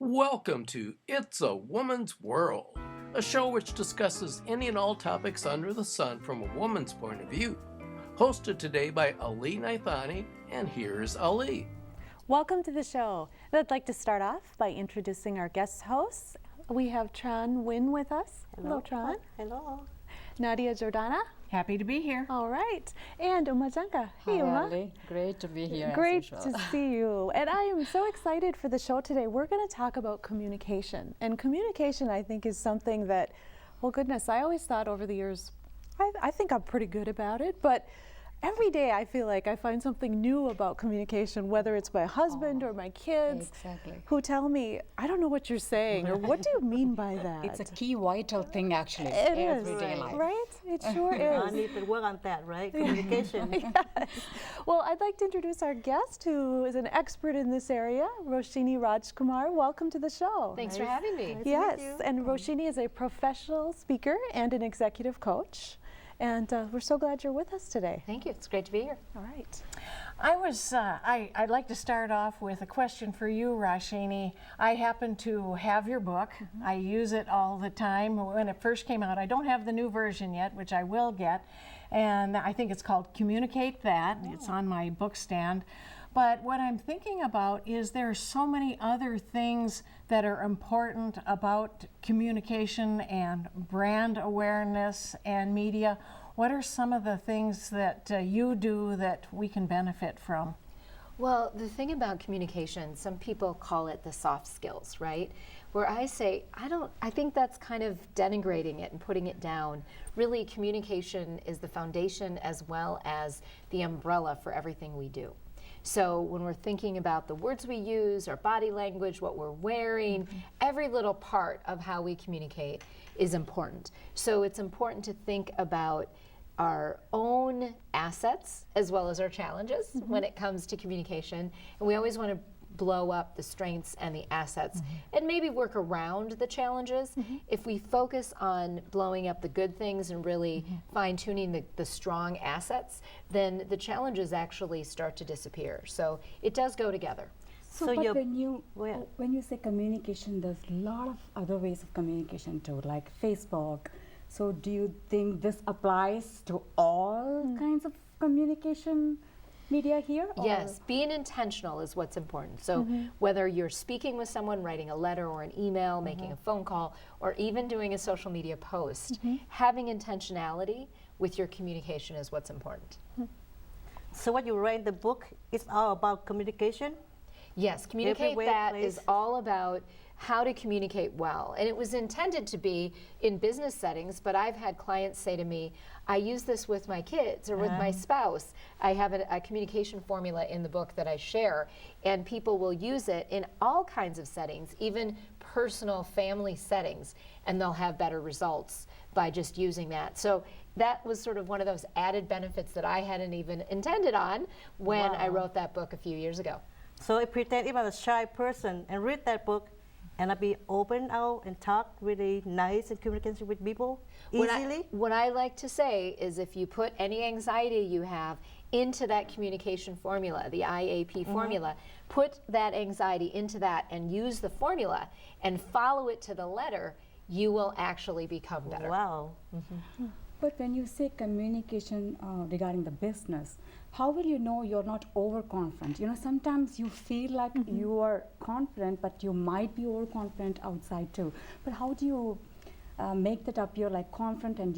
Welcome to It's a Woman's World, a show which discusses any and all topics under the sun from a woman's point of view. Hosted today by Ali Naithani, and here's Ali. Welcome to the show. I'd like to start off by introducing our guest hosts. We have Tran Nguyen with us. Hello, Tran. Hello. Nadia Jordana. Happy to be here. All right. And Uma Janka. Hey, Uma. Ali. Great to be here. Great to see you. And I am so excited for the show today. We're going to talk about communication. And communication, I think, is something that, well, goodness, I always thought over the years, I think I'm pretty good about it. But every day I feel like I find something new about communication, whether it's my husband or my kids who tell me, I don't know what you're saying, or what do you mean by that? It's a key vital thing, actually, it everyday is, life. Right? It sure is. I need to work on that, right? Communication. Yes. Well, I'd like to introduce our guest who is an expert in this area, Roshini Rajkumar. Welcome to the show. Thanks for having me. Nice Yes, to meet you. and Roshini is a professional speaker and an executive coach. And we're so glad you're with us today. Thank you. It's great to be here. All right. I'd like to start off with a question for you, Roshini. I happen to have your book. I use it all the time. When it first came out, I don't have the new version yet, which I will get. And I think it's called Communicate That. It's on my book stand. But what I'm thinking about is there are so many other things that are important about communication and brand awareness and media. What are some of the things that you do that we can benefit from? Well, the thing about communication, some people call it the soft skills, right? Where I say, I think that's kind of denigrating it and putting it down. Really, communication is the foundation as well as the umbrella for everything we do. So when we're thinking about the words we use, our body language, what we're wearing, every little part of how we communicate is important. So it's important to think about our own assets as well as our challenges when it comes to communication. And we always want to blow up the strengths and the assets and maybe work around the challenges. If we focus on blowing up the good things and really fine-tuning the strong assets, then the challenges actually start to disappear. So it does go together. So but when you say communication, there's a lot of other ways of communication too, like Facebook. So do you think this applies to all kinds of communication media here? Yes, being intentional is what's important. So whether you're speaking with someone, writing a letter or an email, making a phone call, or even doing a social media post, having intentionality with your communication is what's important. So what you write in the book is all about communication? Yes, Communicate That is all about how to communicate well. And it was intended to be in business settings, but I've had clients say to me, I use this with my kids or with my spouse. I have a communication formula in the book that I share, and people will use it in all kinds of settings, even personal family settings, and they'll have better results by just using that. So that was sort of one of those added benefits that I hadn't even intended on when I wrote that book a few years ago. So I pretend if I'm a shy person and read that book, and I'll be open out and talk really nice and communication with people easily? What I like to say is if you put any anxiety you have into that communication formula, the IAP formula, put that anxiety into that and use the formula and follow it to the letter, you will actually become better. Wow. But when you say communication regarding the business, how will you know you're not overconfident? You know, sometimes you feel like you are confident, but you might be overconfident outside too. But how do you make that up? You're like confident, and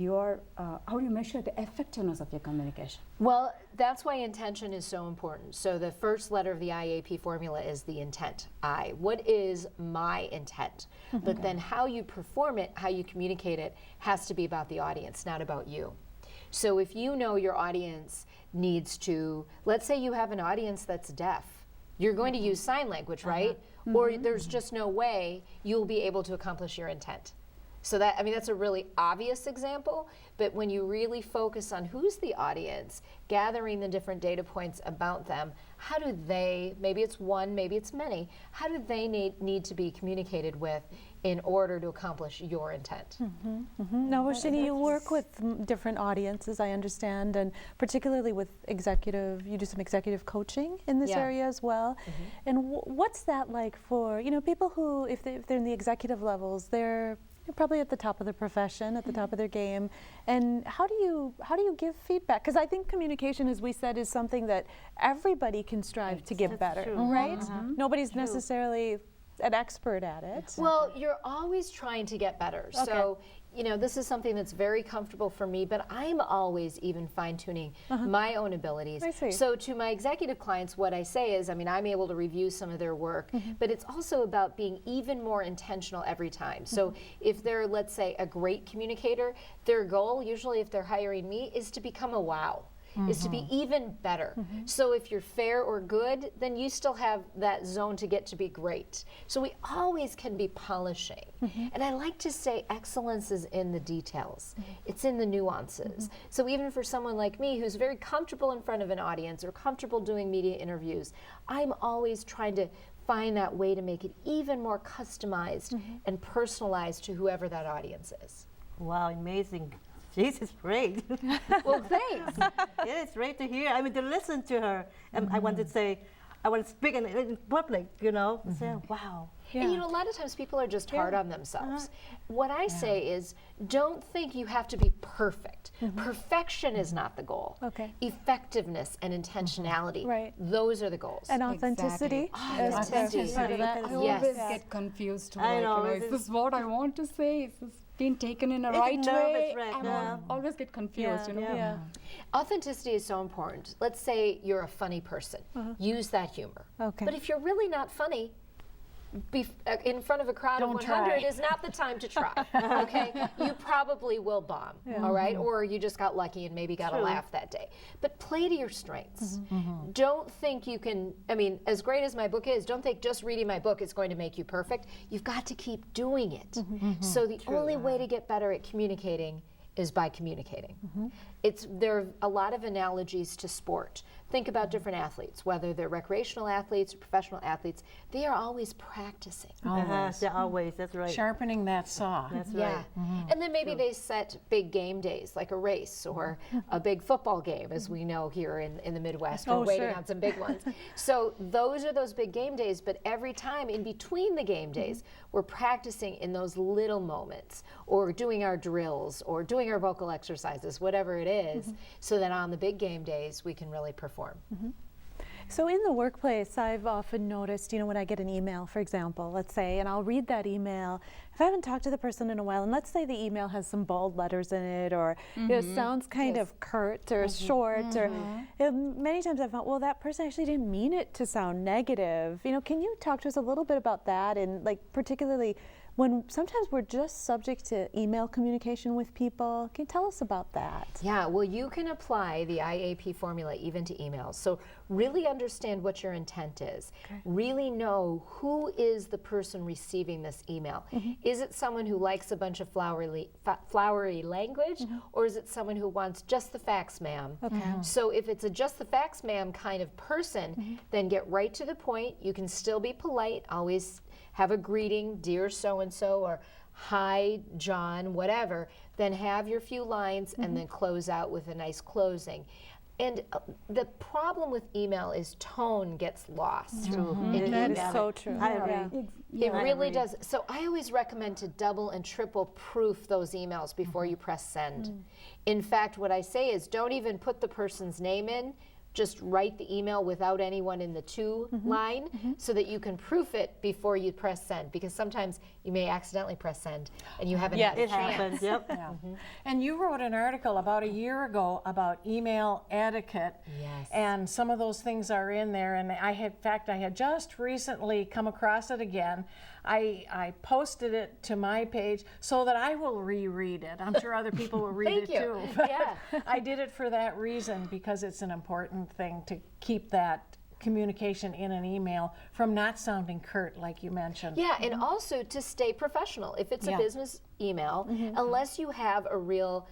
how do you measure the effectiveness of your communication? Well, that's why intention is so important. So the first letter of the IAP formula is the intent, I. What is my intent? But then how you perform it, how you communicate it, has to be about the audience, not about you. So if you know your audience needs to, let's say you have an audience that's deaf, you're going to use sign language, right? Or there's just no way you'll be able to accomplish your intent. So that, I mean, that's a really obvious example, but when you really focus on who's the audience, gathering the different data points about them, how do they, maybe it's one, maybe it's many, how do they need to be communicated with in order to accomplish your intent? Now, Roshini, you work with different audiences, I understand, and particularly with executive, you do some executive coaching in this area as well. And what's that like for, you know, people who, if they're in the executive levels, they're probably at the top of their profession, at the top of their game, and how do you give feedback? Because I think communication, as we said, is something that everybody can strive to get better, right? Nobody's necessarily an expert at it. Well, you're always trying to get better. So, you know, this is something that's very comfortable for me, but I'm always even fine-tuning my own abilities. I see. So to my executive clients, what I say is, I mean, I'm able to review some of their work, but it's also about being even more intentional every time. So if they're, let's say, a great communicator, their goal, usually if they're hiring me, is to become a wow. Is to be even better. So if you're fair or good, then you still have that zone to get to be great. So we always can be polishing. And I like to say excellence is in the details. It's in the nuances. So even for someone like me who's very comfortable in front of an audience or comfortable doing media interviews, I'm always trying to find that way to make it even more customized and personalized to whoever that audience is. Wow, amazing. She's great. Well, thanks. Yeah, it's great to hear. I mean, to listen to her. And I want to say, I want to speak in public, you know, say, wow. And you know, a lot of times people are just hard on themselves. What I say is, don't think you have to be perfect. Perfection is not the goal. Effectiveness and intentionality, those are the goals. And authenticity. Authenticity. I always get confused. I know. Is this what I want to say? Is this being taken in a right way? I always get confused, you know. Authenticity is so important. Let's say you're a funny person. Use that humor. But if you're really not funny, in front of a crowd of 100 is not the time to try, okay? You probably will bomb, all right? Or you just got lucky and maybe got a laugh that day. But play to your strengths. Don't think you can, I mean, as great as my book is, don't think just reading my book is going to make you perfect. You've got to keep doing it. So the only way to get better at communicating is by communicating. There are a lot of analogies to sport. Think about different athletes, whether they're recreational athletes or professional athletes, they are always practicing. They're always, that's right. Sharpening that saw. That's right. And then maybe they set big game days, like a race or a big football game, as we know here in the Midwest. We're waiting on some big ones. So those are those big game days, but every time in between the game days, we're practicing in those little moments, or doing our drills, or doing our vocal exercises, whatever it is, so that on the big game days, we can really perform. So in the workplace, I've often noticed, you know, when I get an email, for example, let's say, and I'll read that email, if I haven't talked to the person in a while, and let's say the email has some bold letters in it, or you know, sounds kind of curt or short, or you know, many times I've thought, well, that person actually didn't mean it to sound negative. You know, can you talk to us a little bit about that, and like particularly when sometimes we're just subject to email communication with people? Can you tell us about that? Yeah, well, you can apply the IAP formula even to emails. So really understand what your intent is. Really know who is the person receiving this email. Is it someone who likes a bunch of flowery language, or is it someone who wants just the facts, ma'am? So if it's a just the facts, ma'am kind of person, then get right to the point. You can still be polite, always have a greeting, dear so-and-so, or hi, John, whatever. Then have your few lines and then close out with a nice closing. And the problem with email is tone gets lost. That is so true. I agree. It really does. So I always recommend to double and triple proof those emails before you press send. In fact, what I say is don't even put the person's name in. Just write the email without anyone in the to line so that you can proof it before you press send, because sometimes you may accidentally press send and you haven't had a chance. Happens, yep. And you wrote an article about a year ago about email etiquette, and some of those things are in there, and I had just recently come across it again. I posted it to my page so that I will reread it. I'm sure other people will read it too. I did it for that reason, because it's an important thing to keep that communication in an email from not sounding curt, like you mentioned. Yeah, and also to stay professional. If it's a Yeah. business email, unless you have a real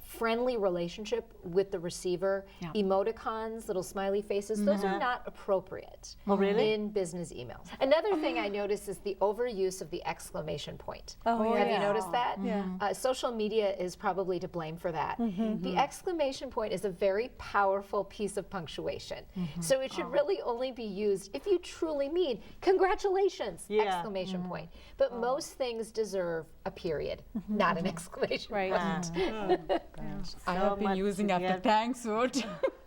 friendly relationship with the receiver, emoticons, little smiley faces, those are not appropriate in business emails. Another thing I noticed is the overuse of the exclamation point. Have you noticed that? Social media is probably to blame for that. The exclamation point is a very powerful piece of punctuation. So it should really only be used if you truly mean congratulations, exclamation point. But most things deserve a period, not an exclamation point. I have been using after thanks word.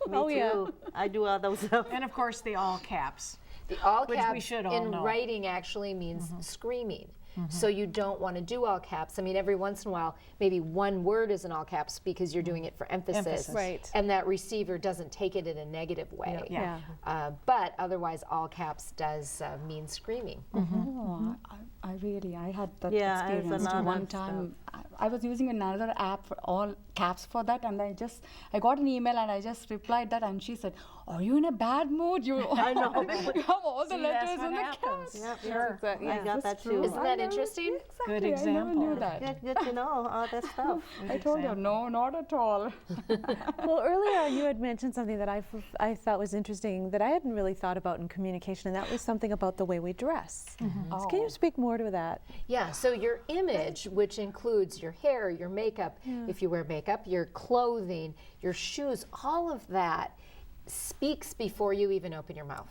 Me too. I do all those stuff. And of course, the all caps. The all Which we caps should all in know. writing actually means screaming. So you don't want to do all caps. I mean, every once in a while, maybe one word is in all caps because you're doing it for emphasis. Right. And that receiver doesn't take it in a negative way. Yeah. But otherwise, all caps does mean screaming. Oh, I had that Yeah, I have experience too. another One time I was using another app for all caps for that, and I got an email and I just replied that, and she said, "Are you in a bad mood? You I know. you have all the See, that's letters what in the happens. caps." Yep, Sure. I got that too. Isn't that interesting? Exactly, Good I never example. knew that. Good to know all that stuff. I told her, no, not at all. Well, earlier on you had mentioned something that I thought was interesting that I hadn't really thought about in communication, and that was something about the way we dress. So can you speak more to that? Yeah, so your image, which includes your hair, your makeup, if you wear makeup, your clothing, your shoes, all of that speaks before you even open your mouth.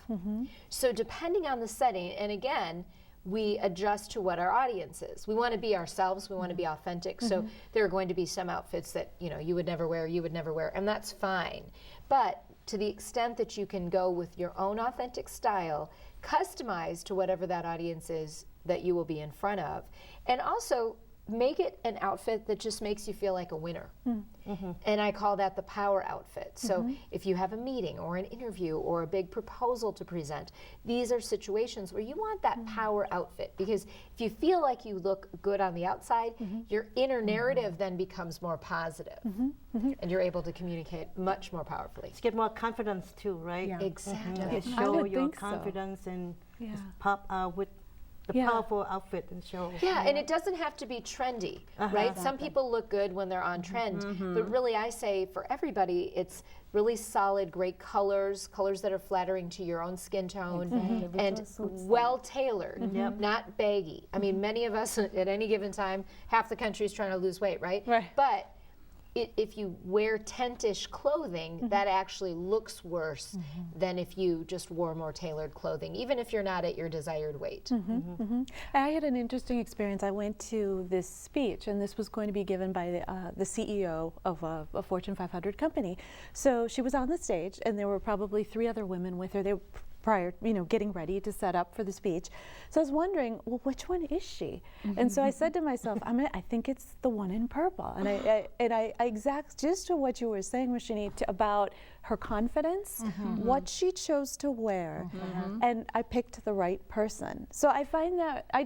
So depending on the setting, and again, we adjust to what our audience is. We want to be ourselves, we want to be authentic, so there are going to be some outfits that you would never wear, and that's fine. But to the extent that you can go with your own authentic style, customized to whatever that audience is that you will be in front of, and also make it an outfit that just makes you feel like a winner. And I call that the power outfit. So if you have a meeting or an interview or a big proposal to present, these are situations where you want that power outfit, because if you feel like you look good on the outside, your inner narrative then becomes more positive, and you're able to communicate much more powerfully. To get more confidence too, right? Yeah. Exactly. To I show would your think so. confidence and Yeah. just pop out with the Yeah. powerful outfit and show. Yeah, and it doesn't have to be trendy, right? Some people look good when they're on trend, but really I say for everybody, it's really solid, great colors that are flattering to your own skin tone, and well tailored, not baggy. I mean, many of us at any given time, half the country is trying to lose weight, right? But if you wear tent-ish clothing, that actually looks worse than if you just wore more tailored clothing, even if you're not at your desired weight. I had an interesting experience. I went to this speech, and this was going to be given by the CEO of a Fortune 500 company. So she was on the stage, and there were probably 3 other women with her. They were prior, getting ready to set up for the speech. So I was wondering, well, which one is she? And so I said to myself, I think it's the one in purple. And I exact just to what you were saying, Roshini, about her confidence, what she chose to wear, and I picked the right person. So I find that I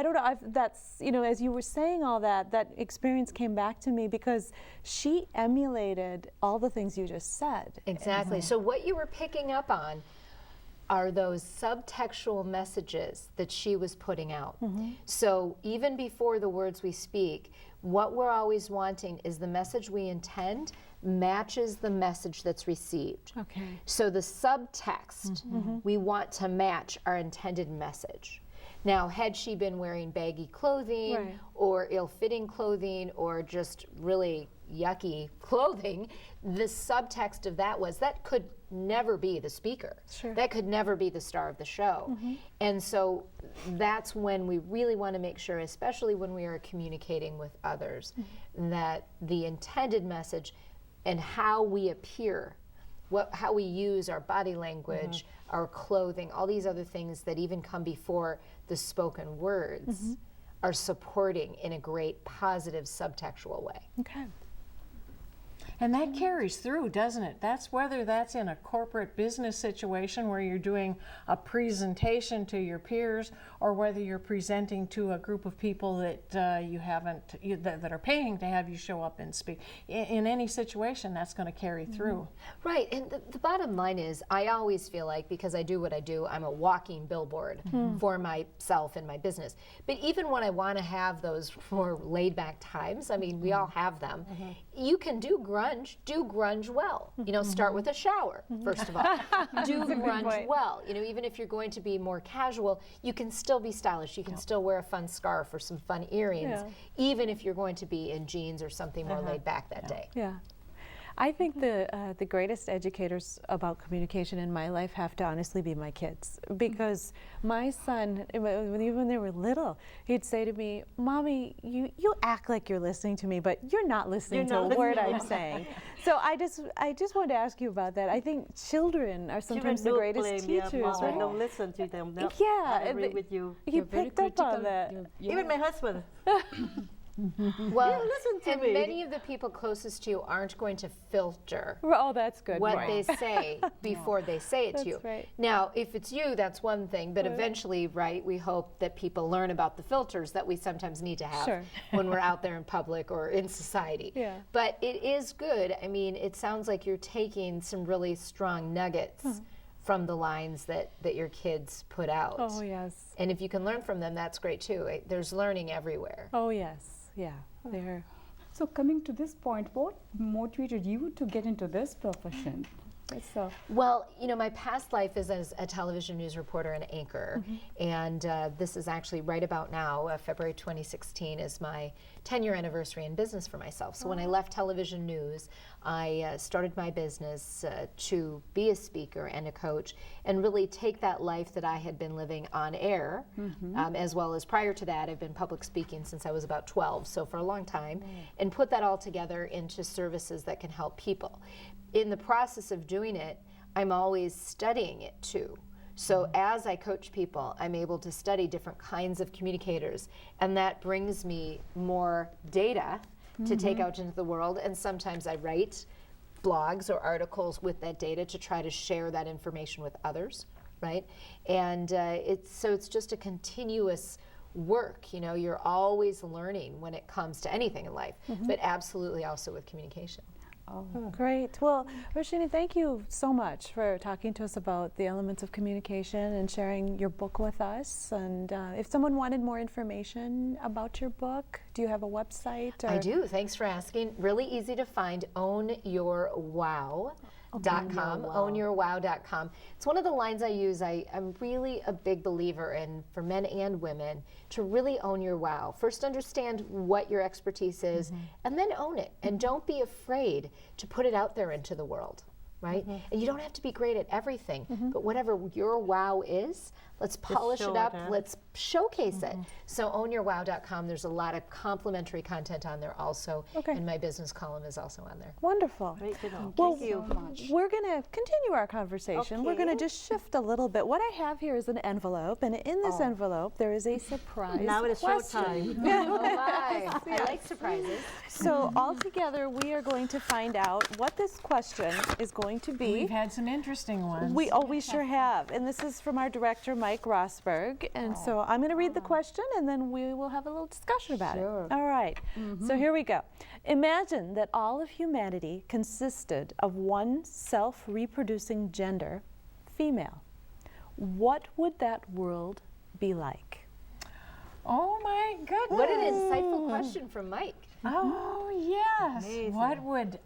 don't know, that's, as you were saying all that, that experience came back to me because she emulated all the things you just said. Exactly. So what you were picking up on are those subtextual messages that she was putting out. So even before the words we speak, what we're always wanting is the message we intend matches the message that's received. Okay. So the subtext, we want to match our intended message. Now, had she been wearing baggy clothing or ill-fitting clothing or just really yucky clothing, the subtext of that was that could never be the speaker. That could never be the star of the show. And so that's when we really want to make sure, especially when we are communicating with others, that the intended message and how we appear, how we use our body language, our clothing, all these other things that even come before the spoken words are supporting in a great positive subtextual way. Okay. And that carries through, doesn't it? That's whether that's in a corporate business situation where you're doing a presentation to your peers, or whether you're presenting to a group of people that that are paying to have you show up and speak. In any situation, that's going to carry through. Right, and the bottom line is, I always feel like, because I do what I do, I'm a walking billboard for myself and my business. But even when I want to have those more laid back times, I mean, we all have them, you can do grunge well. You know, start with a shower, first of all. Do grunge well. You know, even if you're going to be more casual, you can still be stylish. You can still wear a fun scarf or some fun earrings, even if you're going to be in jeans or something more laid back that day. Yeah. I think the greatest educators about communication in my life have to honestly be my kids, because my son, even when they were little, he'd say to me, "Mommy, you act like you're listening to me, but you're not listening to a word I'm saying." So I just wanted to ask you about that. I think children are sometimes the greatest teachers, right? Don't listen to them. Yeah, I agree with you. You picked up on that. Even my husband. Well, listen to and me. many of the people closest to you aren't going to filter Oh, that's good. what Right. they say before they say it to you. That's right. Now, if it's you, that's one thing, but eventually, right, we hope that people learn about the filters that we sometimes need to have Sure. when we're out there in public or in society. Yeah. But it is good. I mean, it sounds like you're taking some really strong nuggets from the lines that your kids put out. Oh, yes. And if you can learn from them, that's great too. There's learning everywhere. Oh, yes. Yeah. They're So coming to this point, what motivated you to get into this profession? So Well, you know, my past life is as a television news reporter and anchor, and this is actually right about now, February 2016 is my 10-year anniversary in business for myself. So when I left television news, I started my business to be a speaker and a coach, and really take that life that I had been living on air, as well as prior to that, I've been public speaking since I was about 12, so for a long time, and put that all together into services that can help people. In the process of doing it, I'm always studying it too. So as I coach people, I'm able to study different kinds of communicators, and that brings me more data to take out into the world, and sometimes I write blogs or articles with that data to try to share that information with others, right? And it's just a continuous work. You know, you're always learning when it comes to anything in life, but absolutely also with communication. Great. Well, Roshini, thank you so much for talking to us about the elements of communication and sharing your book with us. And if someone wanted more information about your book, do you have a website? Or? I do. Thanks for asking. Really easy to find. ownyourwow.com. Ownyourwow.com. It's one of the lines I use. I'm really a big believer in, for men and women, to really own your wow. First understand what your expertise is, and then own it. And don't be afraid to put it out there into the world, right? And you don't have to be great at everything, but whatever your wow is, let's polish it up, let's showcase it. So ownyourwow.com, there's a lot of complimentary content on there also, and my business column is also on there. Wonderful. Great to know. Well, Thank you. we're going to continue our conversation. We're going to Okay. just shift a little bit. What I have here is an envelope, and in this envelope, there is a surprise Now it is question. showtime. Oh my, I like surprises. So all together, we are going to find out what this question is going to be. We've had some interesting ones. We sure have. And this is from our director, Mike Rosberg. And so I'm going to read the question, and then we will have a little discussion about it. All right. So here we go. Imagine that all of humanity consisted of one self-reproducing gender, female. What would that world be like? Oh my goodness. What an insightful question from Mike. Oh yes. Amazing. What would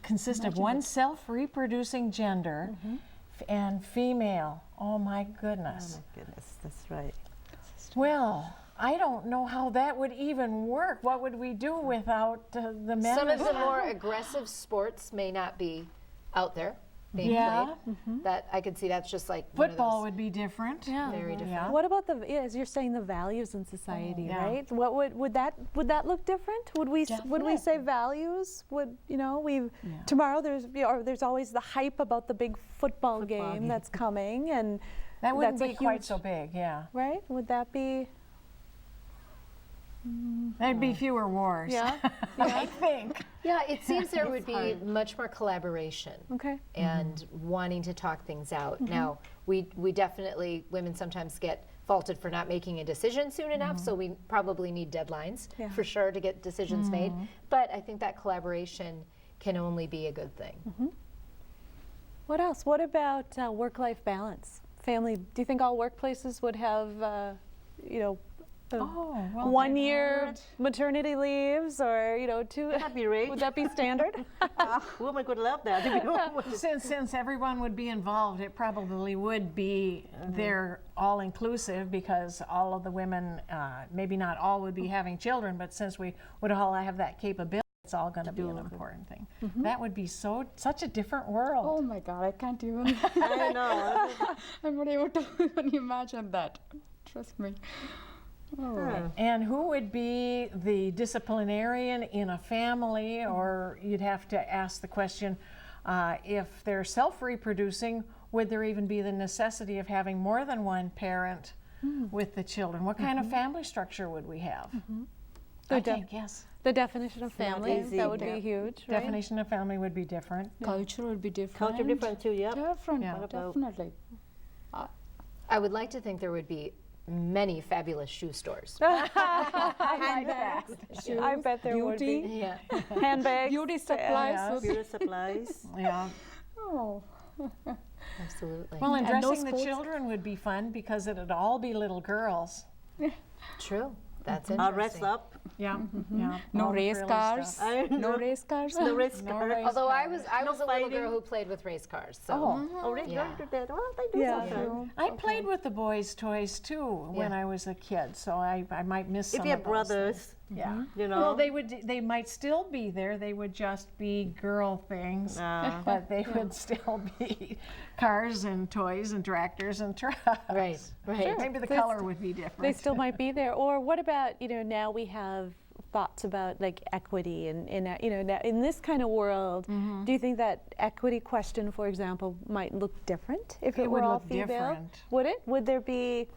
consist of one self-reproducing gender and female? Oh my goodness. Goodness, that's right. Well, I don't know how that would even work. What would we do without the men? Some of the more aggressive sports may not be out there being played. That I could see that's just like Football one of would be different. Yeah. those very different. Yeah. What about as you're saying, the values in society, yeah. right? What would that look different? Would we say values? Would tomorrow there's always the hype about the big football game that's coming, and That wouldn't that's be a quite huge- so big, yeah. right? Would that be? There'd be fewer wars. Yeah. I think. Yeah, it seems there would be much more collaboration Okay. and wanting to talk things out. Now, we definitely, women sometimes get faulted for not making a decision soon enough, so we probably need deadlines for sure to get decisions made. But I think that collaboration can only be a good thing. What else? What about work-life balance? Family, do you think all workplaces would have, you know, well, 1 year maternity leaves, or, you know, 2? That'd be great. Would that be standard? Women could love that. To be honest. Since everyone would be involved, it probably would be they're all-inclusive, because all of the women, maybe not all would be having children, but since we would all have that capability, it's all going to be an important thing. That would be such a different world. Oh my God, I can't even. I know. I'm not able to even imagine that. Trust me. And who would be the disciplinarian in a family? Or you'd have to ask the question, if they're self-reproducing, would there even be the necessity of having more than one parent with the children? What kind of family structure would we have? I think, yes. The definition of family, easy. that would be huge, right? Definition of family would be different. Culture would be different. Culture different too, yep. Different, Yeah. definitely. I would like to think there would be many fabulous shoe stores. Handbags, shoes, I bet there would beauty, be. Yeah. Handbags. beauty supplies. Yes. Beauty supplies. Yeah. Oh. Absolutely. Well, and And no dressing the sports- children would be fun, because it'd all be little girls. True. That's Rest interesting. up. Yeah. Yeah. No all the race frilly cars. stuff. I know. No race cars. No risk. No race Although I was a little fighting. girl who played with race cars. So. Oh, they Yeah. don't do that. Well, they do Yeah. sometimes. I played with the boys' toys too when I was a kid, so I might miss some If you have of those brothers, things. Yeah. you know. Well, they might still be there. They would just be girl things, but they would still be cars and toys and tractors and trucks. Right, right. Maybe the color would be different. They still might be there. Or what about, you know, now we have thoughts about like equity, and you know, now in this kind of world, do you think that equity question, for example, might look different if it It were would all look female? different. Would it? Would there be,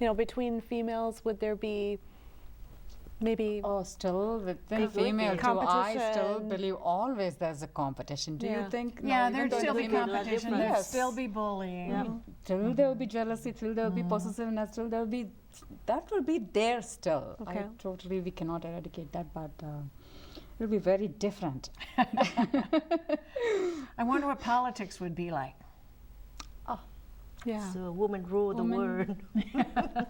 you know, between females, would there be maybe? Oh, still within Completely. female too. I still Competition. believe always there's a competition. Do Yeah. you think? Yeah, even there'd though still the be female- competition. different. There'd Yes. still be bullying. Till there will be jealousy, till there will be possessiveness, till there will be, that will be there still. Okay. We cannot eradicate that, but it will be very different. I wonder what politics would be like. Yeah. So women rule the world.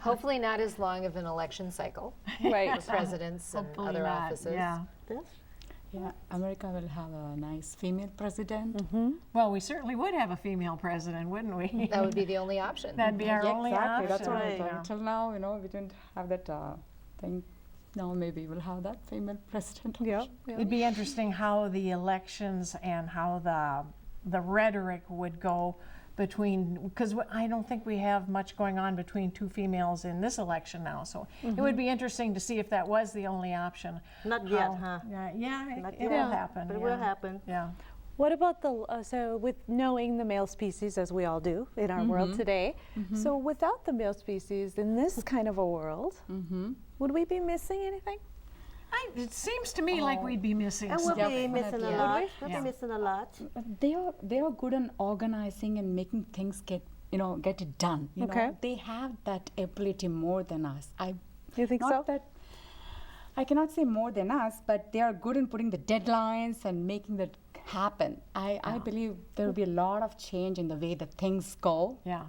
Hopefully not as long of an election cycle Right. for presidents and Hopefully other not, offices. Yeah. Yeah, America will have a nice female president. Well, we certainly would have a female president, wouldn't we? That would be the only option. That'd be our only Exactly, option. that's what I Right. thought. Until now, you know, we didn't have that thing. Now maybe we'll have that female president. Yeah. Yeah. It'd be interesting how the elections and how the rhetoric would go between, because I don't think we have much going on between two females in this election now. So it would be interesting to see if that was the only option. Not yet, How- huh? Yeah, Not it yet. will happen. But it yeah. will happen. Yeah. What about the, so with knowing the male species, as we all do in our world today, so without the male species in this kind of a world, would we be missing anything? It seems to me like we'd be missing And we'll something. be missing a Yeah. lot. We'll Yeah. be missing a lot. They are good in organizing and making things get it done. You Okay. know, they have that ability more than us. You think Not so? that I cannot say more than us, but they are good in putting the deadlines and making that happen. I believe there will be a lot of change in the way that things go. Yeah.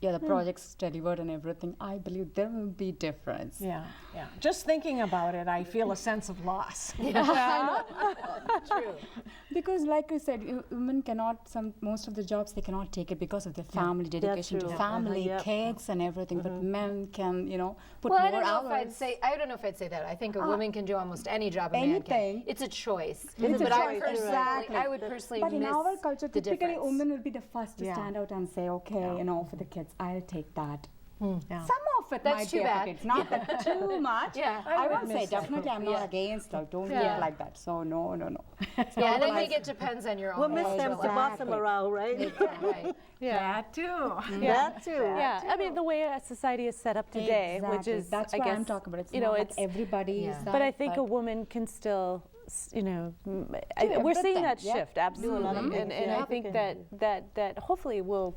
The projects delivered and everything. I believe there will be difference. Yeah, yeah. Just thinking about it, I feel a sense of loss. True. Because, like you said, women cannot. Most of the jobs they cannot take it because of the family dedication to true. family, Yep. kids, and everything. But men can, put Well, I more don't know hours. I don't know if I'd say that. I think a woman can do almost any job a man can. Anything. It's a choice. It's a but I choice, personally, exactly. I would personally But in miss our culture, the typically, difference. women will be the first to Yeah. stand out and say, "Okay, for the kids, I'll take that." Yeah. Some of half it That's might too be bad. effective. It's not that too much. Yeah. I would won't say miss that. definitely I'm not against. Like, don't do Yeah. it like that. So no. Yeah, and I think it depends on your own. We'll miss them individual to boss life. them around, right? Right. That too. That too. Yeah, I mean the way our society is set up today, which Exactly. is That's I what guess I'm talking about. It's you know not it's like everybody Yeah. is that. but I think a woman can still we're seeing everything, that yeah. shift absolutely, lot of and things, I yeah. think that hopefully will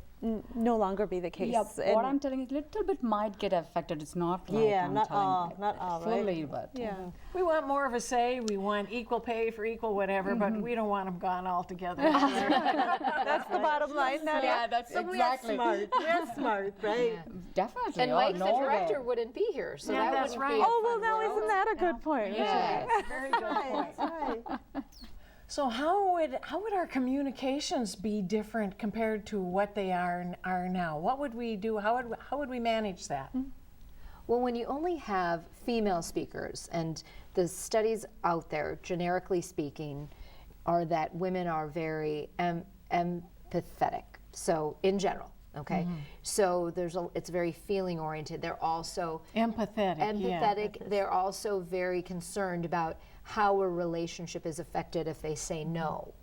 no longer be the case. Yeah, And- what I'm telling you, little bit might get affected. It's not like Yeah, I'm not telling all, you. not all, right? Fully, but yeah. We want more of a say. We want equal pay for equal whatever, but we don't want them gone altogether. That's the bottom line. Nadia. yeah, that's So exactly. we're smart, right? Definitely. And oh, Mike, the no director, way. wouldn't be here, so Yeah, that that's wouldn't right. be a Oh well, fun now world. isn't that a good point? Yes. Very good point. Right. So how would our communications be different compared to what they are now? What would we do? How would we manage that? Well, when you only have female speakers, and the studies out there, generically speaking, are that women are very empathetic. So in general, okay. So it's very feeling oriented. They're also Empathetic. empathetic. They're also very concerned about how a relationship is affected if they say no.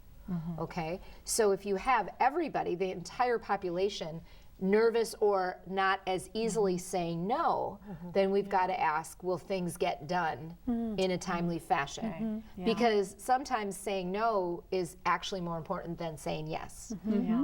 Okay? So if you have everybody, the entire population, nervous or not as easily saying no, then we've got to ask, will things get done in a timely fashion? Because sometimes saying no is actually more important than saying yes.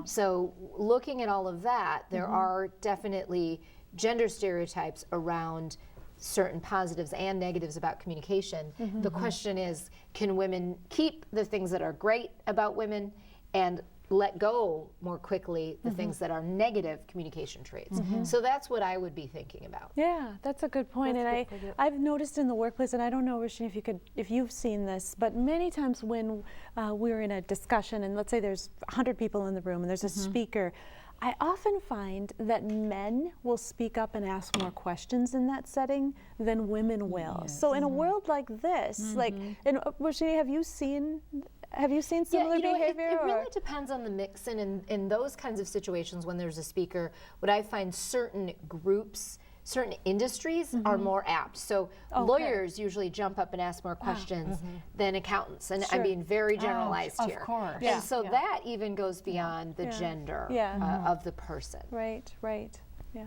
So looking at all of that, there are definitely gender stereotypes around certain positives and negatives about communication. The question is, can women keep the things that are great about women and let go more quickly the things that are negative communication traits? So that's what I would be thinking about. Yeah, that's a good point. And I've noticed in the workplace, and I don't know, Roshini, if you've seen this, but many times when we're in a discussion, and let's say there's 100 people in the room and there's a speaker, I often find that men will speak up and ask more questions in that setting than women will. So in a world like this, like, and Roshini, have you seen similar behavior? It really depends on the mix, and in those kinds of situations when there's a speaker, what I find certain groups, certain industries are more apt. So lawyers usually jump up and ask more questions than accountants, and I'm being very generalized of here. course. And so that even goes beyond the gender of the person. Right, yeah.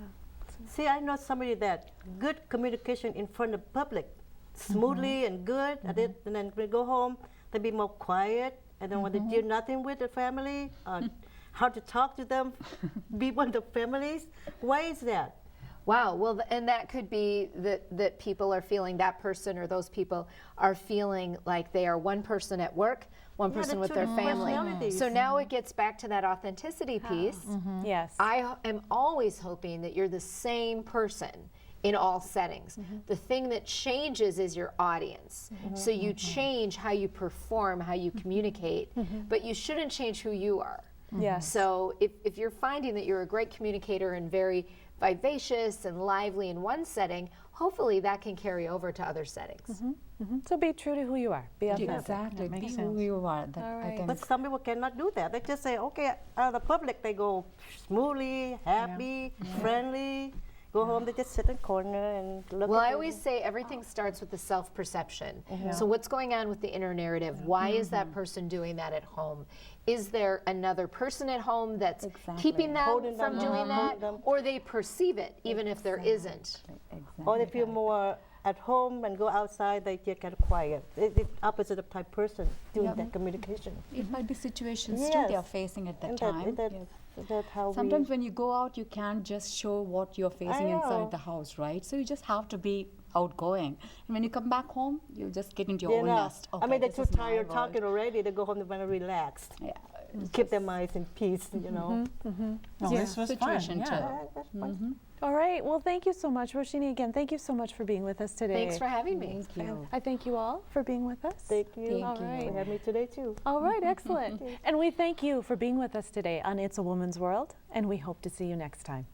See, I know somebody that good communication in front of public, smoothly and good, and then we go home, they be more quiet, and then when they do nothing with the family, how to talk to them, be one of the families. Why is that? Wow, well, and that could be that people are feeling, that person or those people are feeling like they are one person at work, one person with their family. So now it gets back to that authenticity piece. Yes. I am always hoping that you're the same person in all settings. The thing that changes is your audience. So you change how you perform, how you communicate, but you shouldn't change who you are. Yes. So if you're finding that you're a great communicator and very vivacious and lively in one setting, hopefully that can carry over to other settings. So be true to who you are. Be authentic. Exactly. makes Be sense. who you are. That All I right. think. But some people cannot do that. They just say, okay, out of the public, they go smoothly, happy, friendly. Go home, they just sit in the corner and look Well, at I the- always say everything starts with the self-perception. So what's going on with the inner narrative? Why is that person doing that at home? Is there another person at home that's keeping them Holding from them, doing that? holding them. Or they perceive it, even if there isn't? Exactly. Or they feel more at home and go outside, they get kind of quiet. It's opposite of type person doing that communication. It might be situations too Yes. they are facing at that And time. that's how Sometimes when you go out, you can't just show what you're facing know. inside the house, right? So you just have to be outgoing. And when you come back home, you just get into we, your own nest. I mean, they're this too is my tired world. talking already. They go home, they want to relax. Yeah. Keep their minds in peace, you know. Well, this was Situation fun. Yeah. too. All right. Well, thank you so much, Roshini. Again, thank you so much for being with us today. Thanks for having me. Thank you. I thank you all for being with us. Thank you. All right. For having me today, too. All right, excellent. And we thank you for being with us today on It's a Woman's World, and we hope to see you next time.